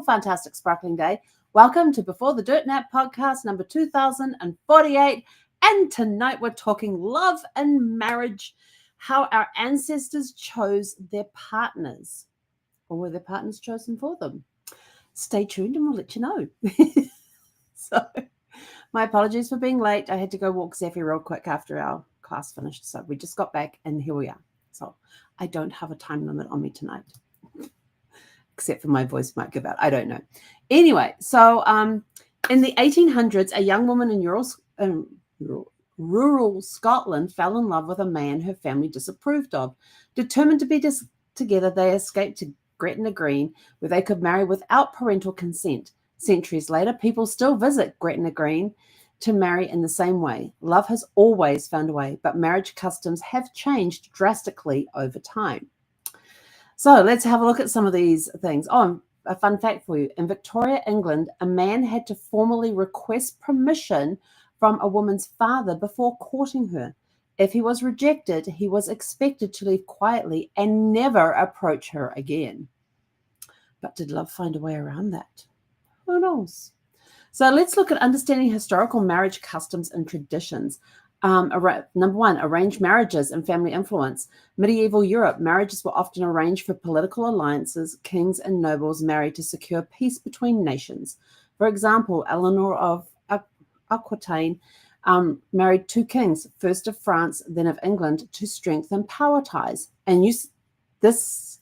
fantastic sparkling day. Welcome to Before the Dirt Nap podcast number 2048. And tonight we're talking love and marriage, how our ancestors chose their partners, or were their partners chosen for them? Stay tuned and we'll let you know. So, my apologies for being late. I had to go walk Zephy real quick after our class finished. So we just got back and here we are. So I don't have a time limit on me tonight, except for my voice might give out. I don't know. Anyway, so in the 1800s, a young woman in rural Scotland fell in love with a man her family disapproved of. Determined to be together, they escaped to Gretna Green, where they could marry without parental consent. Centuries later, people still visit Gretna Green to marry in the same way. Love has always found a way, but marriage customs have changed drastically over time. So let's have a look at some of these things. Oh, a fun fact for you. In Victoria, England, a man had to formally request permission from a woman's father before courting her. If he was rejected, he was expected to leave quietly and never approach her again. But did love find a way around that? Who knows? So let's look at understanding historical marriage customs and traditions. Number one, arranged marriages and family influence. Medieval Europe, marriages were often arranged for political alliances. Kings and nobles married to secure peace between nations. For example, Eleanor of Aquitaine married two kings, first of France, then of England, to strengthen power ties. And this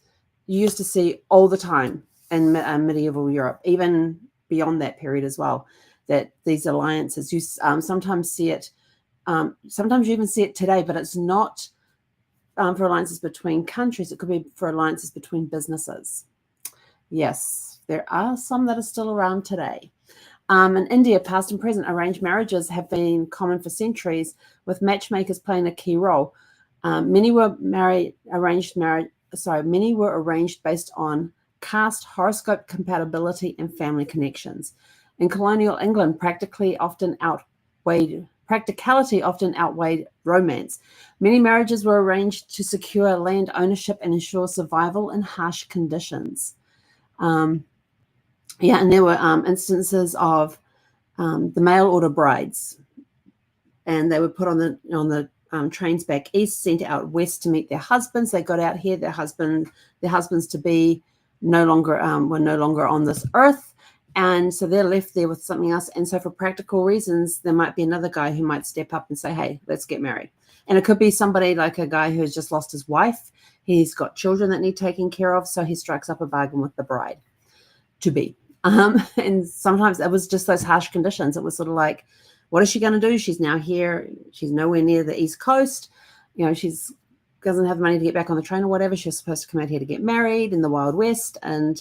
you used to see all the time in medieval Europe, even beyond that period as well, that these alliances, you sometimes see it, sometimes you even see it today, but it's not for alliances between countries. It could be for alliances between businesses. Yes, there are some that are still around today. In India, past and present, arranged marriages have been common for centuries, with matchmakers playing a key role. Many were arranged based on caste, horoscope compatibility, and family connections. In colonial England, practicality often outweighed romance. Many marriages were arranged to secure land ownership and ensure survival in harsh conditions. And there were instances of the mail order brides, and they were put on the trains back east, sent out west to meet their husbands. They got out here, their husbands to be were no longer on this earth, and so they're left there with something else. And so for practical reasons, there might be another guy who might step up and say, hey, let's get married. And it could be somebody like a guy who's just lost his wife. He's got children that need taken care of, so he strikes up a bargain with the bride to be. And sometimes it was just those harsh conditions. It was sort of like, what is she going to do? She's now here. She's nowhere near the East Coast. She's doesn't have money to get back on the train or whatever. She was supposed to come out here to get married in the Wild West, and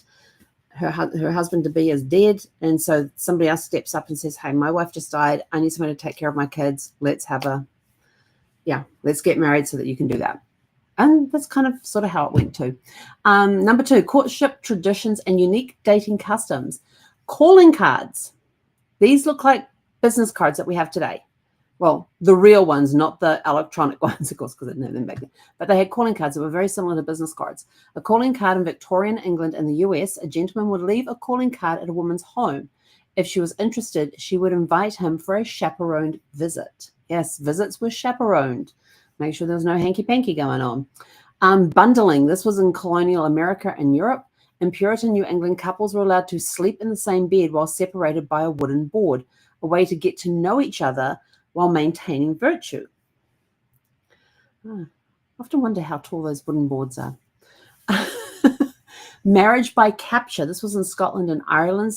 her husband-to-be is dead. And so somebody else steps up and says, hey, my wife just died. I need somebody to take care of my kids. Let's get married so that you can do that. And that's kind of sort of how it went too. Number two, courtship traditions and unique dating customs. Calling cards. These look like business cards that we have today. Well, the real ones, not the electronic ones, of course, because I didn't have them back then. But they had calling cards that were very similar to business cards. A calling card in Victorian England and the US, a gentleman would leave a calling card at a woman's home. If she was interested, she would invite him for a chaperoned visit. Yes, visits were chaperoned. Make sure there was no hanky-panky going on. Bundling. This was in colonial America and Europe. In Puritan New England, couples were allowed to sleep in the same bed while separated by a wooden board, a way to get to know each other while maintaining virtue. I often wonder how tall those wooden boards are. Marriage by capture. This was in Scotland and Ireland.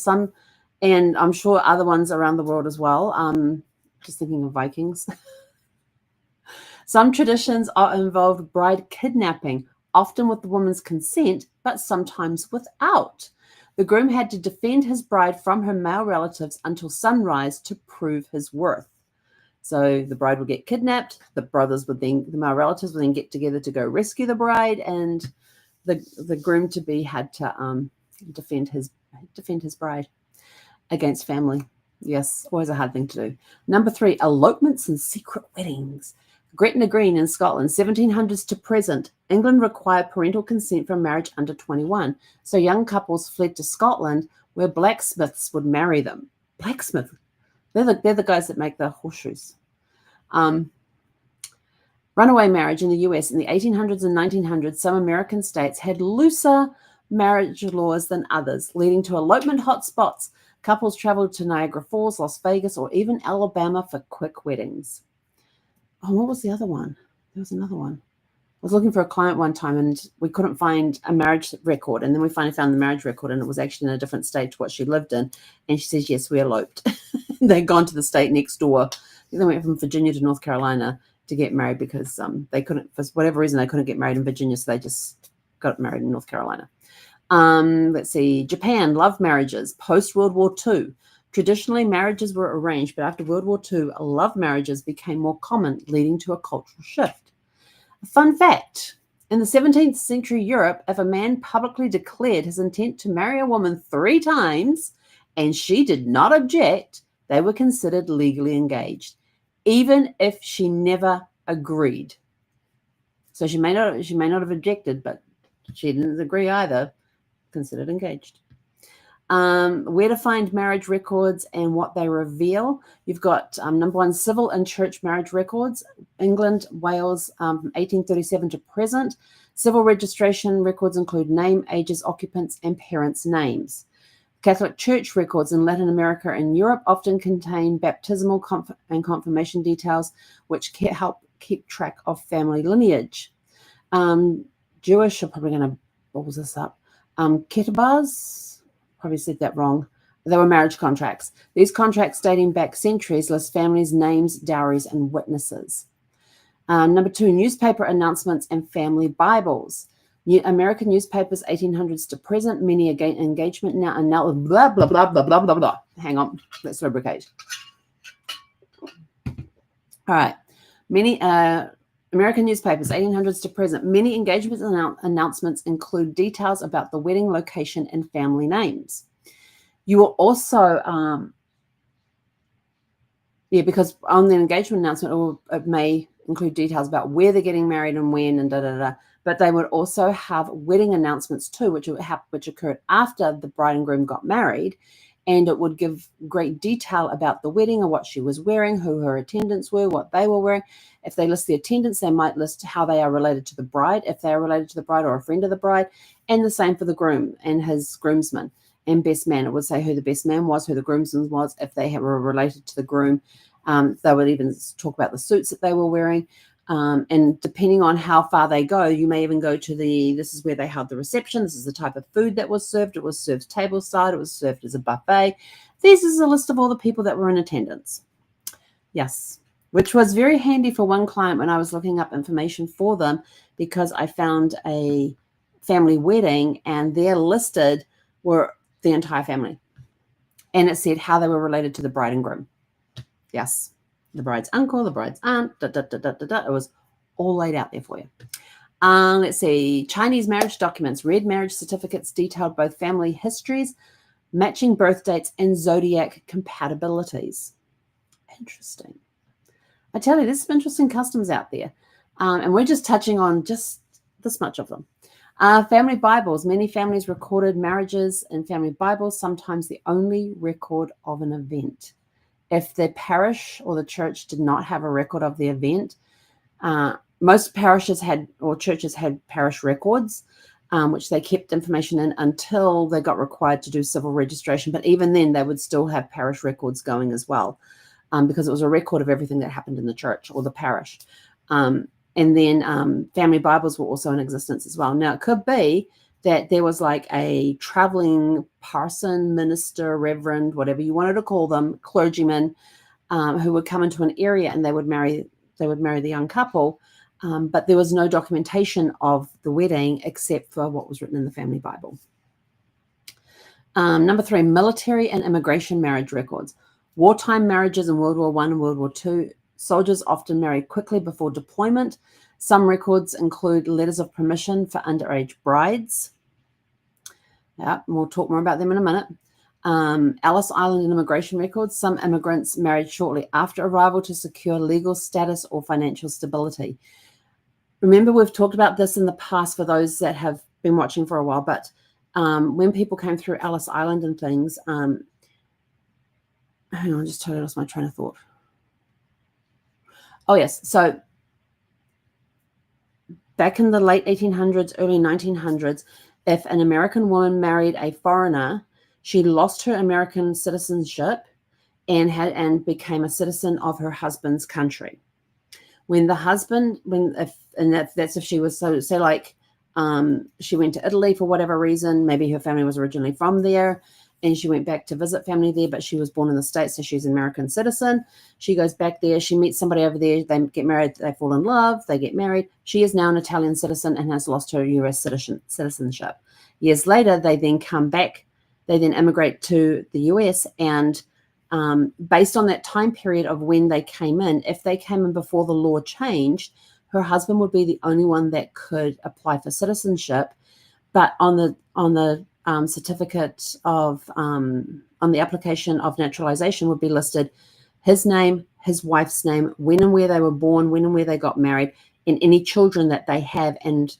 And I'm sure other ones around the world as well. Just thinking of Vikings. Some traditions involved bride kidnapping, often with the woman's consent, but sometimes without. The groom had to defend his bride from her male relatives until sunrise to prove his worth. So the bride would get kidnapped. The male relatives would then get together to go rescue the bride, and the groom to be had to defend his bride against family. Yes, always a hard thing to do. Number three, elopements and secret weddings. Gretna Green in Scotland, 1700s to present. England required parental consent for marriage under 21. So young couples fled to Scotland, where blacksmiths would marry them. Blacksmith. They're the guys that make the horseshoes. Runaway marriage in the US in the 1800s and 1900s, some American states had looser marriage laws than others, leading to elopement hotspots. Couples traveled to Niagara Falls, Las Vegas, or even Alabama for quick weddings. Oh, what was the other one? There was another one. I was looking for a client one time and we couldn't find a marriage record. And then we finally found the marriage record and it was actually in a different state to what she lived in. And she says, yes, we eloped. They'd gone to the state next door. They went from Virginia to North Carolina to get married because they couldn't, for whatever reason, they couldn't get married in Virginia. So they just got married in North Carolina. Let's see, Japan, love marriages, post-World War II. Traditionally, marriages were arranged, but after World War II, love marriages became more common, leading to a cultural shift. A fun fact, in the 17th century Europe, if a man publicly declared his intent to marry a woman 3 times and she did not object, they were considered legally engaged, even if she never agreed. So she may not have objected, but she didn't agree either. Considered engaged. Where to find marriage records and what they reveal. You've got number 1, civil and church marriage records, England, Wales, from 1837 to present. Civil registration records include name, ages, occupants, and parents' names. Catholic Church records in Latin America and Europe often contain baptismal and confirmation details, which help keep track of family lineage. Jewish, I'm probably going to balls this up. Ketubahs, probably said that wrong. They were marriage contracts. These contracts dating back centuries list families' names, dowries, and witnesses. Number 2, newspaper announcements and family Bibles. American newspapers, 1800s to present, many engagement now, and now blah, blah, blah, blah, blah, blah, blah. Hang on, let's lubricate. All right. Many American newspapers, 1800s to present, many engagement announcements include details about the wedding location and family names. You will also, because on the engagement announcement, it may include details about where they're getting married and when and da-da-da. But they would also have wedding announcements too, which occurred after the bride and groom got married. And it would give great detail about the wedding and what she was wearing, who her attendants were, what they were wearing. If they list the attendants, they might list how they are related to the bride, if they are related to the bride or a friend of the bride, and the same for the groom and his groomsman and best man. It would say who the best man was, who the groomsman was, if they were related to the groom. They would even talk about the suits that they were wearing. And depending on how far they go, you may even go to this is where they held the reception. This is the type of food that was served. It was served tableside. It was served as a buffet. This is a list of all the people that were in attendance. Yes, which was very handy for one client when I was looking up information for them, because I found a family wedding and there listed were the entire family. And it said how they were related to the bride and groom. Yes. The bride's uncle, the bride's aunt, It was all laid out there for you. Let's see. Chinese marriage documents, red marriage certificates detailed both family histories, matching birth dates, and zodiac compatibilities. Interesting. I tell you, there's some interesting customs out there. And we're just touching on just this much of them. Family Bibles. Many families recorded marriages in family Bibles, sometimes the only record of an event. If the parish or the church did not have a record of the event, most parishes churches had parish records, which they kept information in until they got required to do civil registration. But even then, they would still have parish records going as well, because it was a record of everything that happened in the church or the parish. And then family Bibles were also in existence as well. Now, it could be that there was like a traveling parson, minister, reverend, whatever you wanted to call them, clergyman, who would come into an area and they would marry the young couple, but there was no documentation of the wedding except for what was written in the family Bible. Number 3, military and immigration marriage records. Wartime marriages in World War I and World War II. Soldiers often married quickly before deployment. Some records include letters of permission for underage brides. Yeah, we'll talk more about them in a minute. Ellis Island and immigration records. Some immigrants married shortly after arrival to secure legal status or financial stability. Remember, we've talked about this in the past for those that have been watching for a while, but when people came through Ellis Island and things, hang on, I just totally lost my train of thought. Oh, yes. So back in the late 1800s, early 1900s, if an American woman married a foreigner, she lost her American citizenship and became a citizen of her husband's country. When the husband, that's if she was, so say like she went to Italy for whatever reason, maybe her family was originally from there, and she went back to visit family there, but she was born in the States, so she's an American citizen. She goes back there, she meets somebody over there, they get married, they fall in love, they get married. She is now an Italian citizen and has lost her US citizenship. Years later, they then come back, they then immigrate to the US, and based on that time period of when they came in, if they came in before the law changed, her husband would be the only one that could apply for citizenship. But on the certificate of on the application of naturalization would be listed his name, his wife's name, when and where they were born, when and where they got married, and any children that they have, and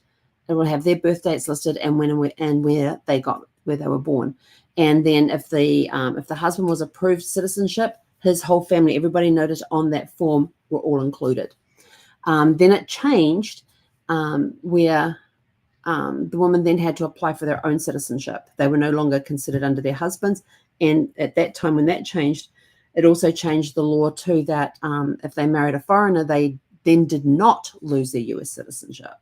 it will have their birth dates listed and when and where they were born. And then if the husband was approved citizenship, his whole family, everybody noted on that form, were all included. Then it changed where the woman then had to apply for their own citizenship. They were no longer considered under their husbands. And at that time, when that changed, it also changed the law too, that if they married a foreigner, they then did not lose their US citizenship.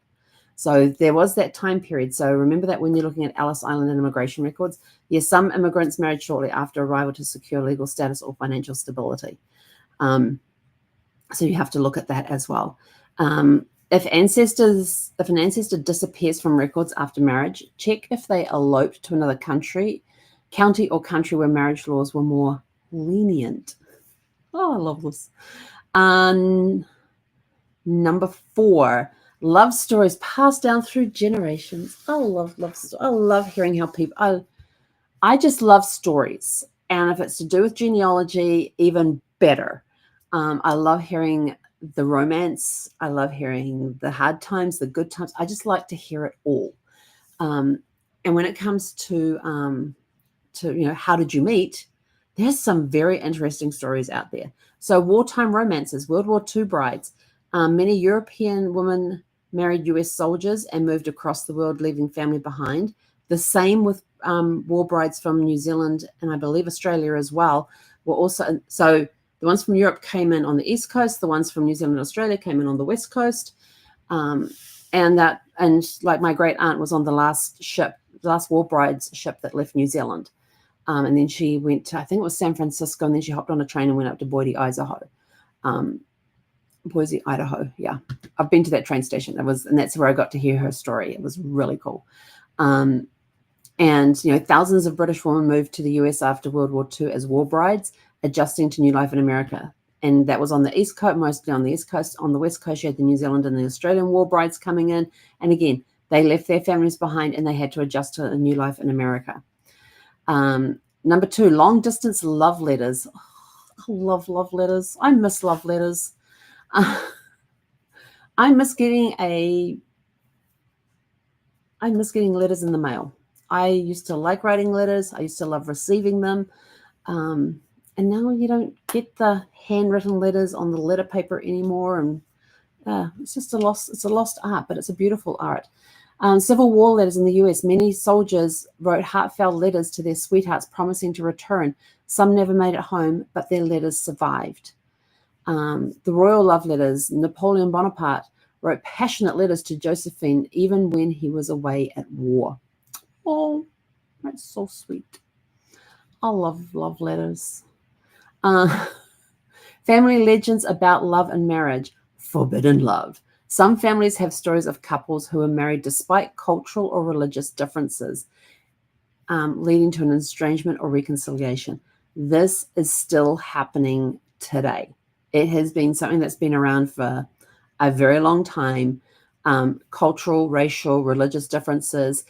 So there was that time period. So remember that when you're looking at Ellis Island and immigration records, yes, some immigrants married shortly after arrival to secure legal status or financial stability. So you have to look at that as well. If an ancestor disappears from records after marriage, check if they eloped to another county or country where marriage laws were more lenient. Oh, I love this. Number 4, love stories passed down through generations. I love stories. I love hearing how people. I just love stories, and if it's to do with genealogy, even better. I love hearing the romance. I love hearing the hard times, the good times. I just like to hear it all. And when it comes to how did you meet? There's some very interesting stories out there. So wartime romances, World War II brides. Many European women married US soldiers and moved across the world, leaving family behind. The same with war brides from New Zealand and I believe Australia as well. Were also, so the ones from Europe came in on the East Coast. The ones from New Zealand and Australia came in on the West Coast. And like my great aunt was on the last war brides ship that left New Zealand. And then she went to, I think it was San Francisco, and then she hopped on a train and went up to Boise, Idaho. Yeah, I've been to that train station. And that's where I got to hear her story. It was really cool. And thousands of British women moved to the US after World War II as war brides, adjusting to new life in America. And that was on the East Coast, mostly on the East Coast. On the West Coast, you had the New Zealand and the Australian war brides coming in. And again, they left their families behind and they had to adjust to a new life in America. Number 2, long distance love letters. Oh, I love love letters. I miss love letters. I miss getting letters in the mail. I used to like writing letters. I used to love receiving them. And now you don't get the handwritten letters on the letter paper anymore. And it's just a lost art, but it's a beautiful art. Civil War letters in the US. Many soldiers wrote heartfelt letters to their sweethearts promising to return. Some never made it home, but their letters survived. The royal love letters. Napoleon Bonaparte wrote passionate letters to Josephine even when he was away at war. Oh, that's so sweet. I love love letters. Family legends about love and marriage. Forbidden love. Some families have stories of couples who were married despite cultural or religious differences, leading to an estrangement or reconciliation. This is still happening today. It has been something that's been around for a very long time. Cultural, racial, religious differences,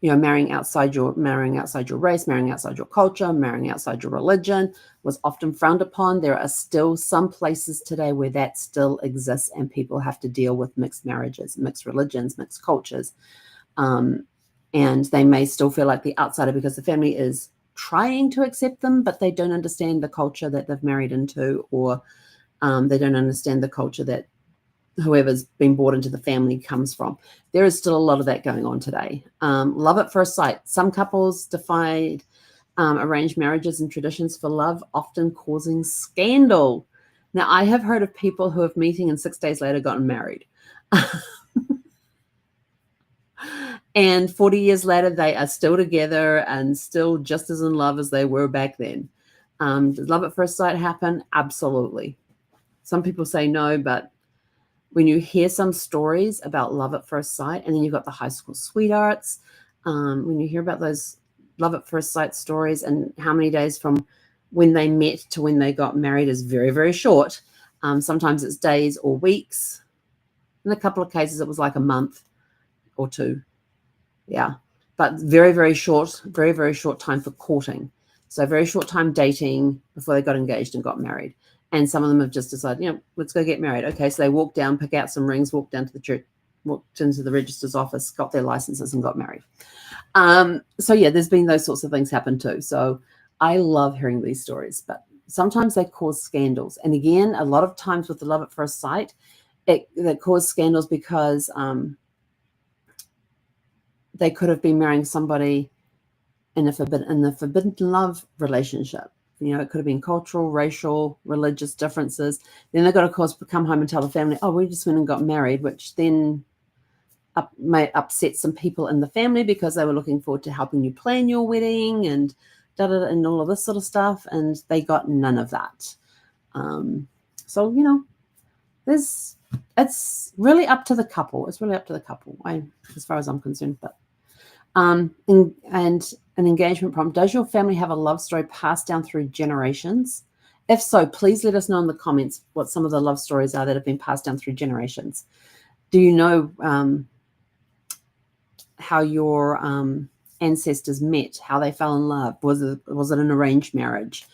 marrying outside your race, marrying outside your culture, marrying outside your religion was often frowned upon. There are still some places today where that still exists and people have to deal with mixed marriages, mixed religions, mixed cultures. And they may still feel like the outsider because the family is trying to accept them, but they don't understand the culture that they've married into, or they don't understand the culture that whoever's been brought into the family comes from. There is still a lot of that going on today. Love at first sight. Some couples defied arranged marriages and traditions for love, often causing scandal. Now, I have heard of people who have meeting and 6 days later gotten married. And 40 years later, they are still together and still just as in love as they were back then. Does love at first sight happen? Absolutely. Some people say no, but when you hear some stories about love at first sight, and then you've got the high school sweethearts, when you hear about those love at first sight stories and how many days from when they met to when they got married is very, very short. Sometimes it's days or weeks. In a couple of cases, it was like a month or two. Yeah, but very, very short time for courting. So very short time dating before they got engaged and got married. And some of them have just decided, let's go get married. Okay, so they walked down, pick out some rings, walked down to the church, walked into the registrar's office, got their licenses and got married. So yeah, there's been those sorts of things happen too. So I love hearing these stories, but sometimes they cause scandals. And again, a lot of times with the love at first sight, that cause scandals because they could have been marrying somebody in the forbidden love relationship. It could have been cultural, racial, religious differences. Then they've got to, of course, come home and tell the family, oh, we just went and got married, which then may upset some people in the family because they were looking forward to helping you plan your wedding and and all of this sort of stuff, and they got none of that. So it's really up to the couple. It's really up to the couple, as far as I'm concerned. But and an engagement problem. Does your family have a love story passed down through generations? If so, please let us know in the comments what some of the love stories are that have been passed down through generations. Do you know how your ancestors met, how they fell in love? Was it an arranged marriage?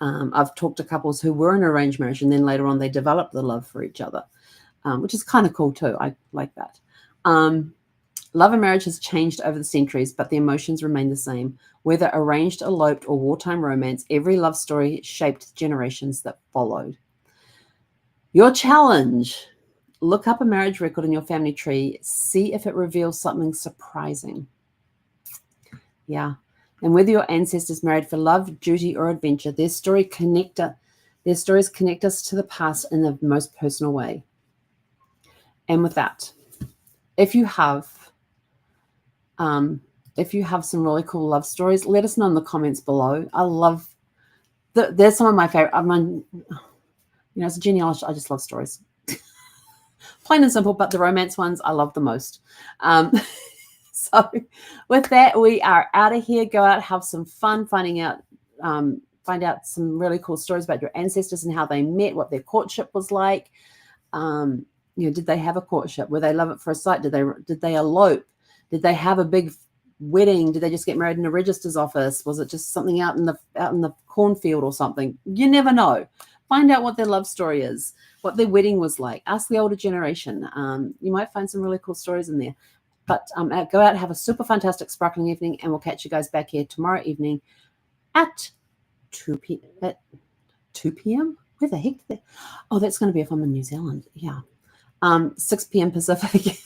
I've talked to couples who were in an arranged marriage and then later on they developed the love for each other, which is kind of cool too. I like that. Love and marriage has changed over the centuries, but the emotions remain the same. Whether arranged, eloped, or wartime romance, every love story shaped generations that followed. Your challenge: look up a marriage record in your family tree. See if it reveals something surprising. Yeah. And whether your ancestors married for love, duty, or adventure, their stories connect us to the past in the most personal way. And with that, if you have some really cool love stories, let us know in the comments below. I love there's some of my favorite. It's a genealogy. I just love stories. Plain and simple, but the romance ones I love the most. So with that, we are out of here. Go out, have some fun, find out some really cool stories about your ancestors and how they met, what their courtship was like. Did they have a courtship? Were they love at first sight? Did they elope? Did they have a big wedding? Did they just get married in a registrar's office? Was it just something out in the cornfield or something? You never know. Find out what their love story is, what their wedding was like. Ask the older generation. You might find some really cool stories in there. But go out, have a super fantastic, sparkling evening, and we'll catch you guys back here tomorrow evening at 2 p.m. Where the heck? Oh, that's going to be if I'm in New Zealand. Yeah. 6 p.m. Pacific.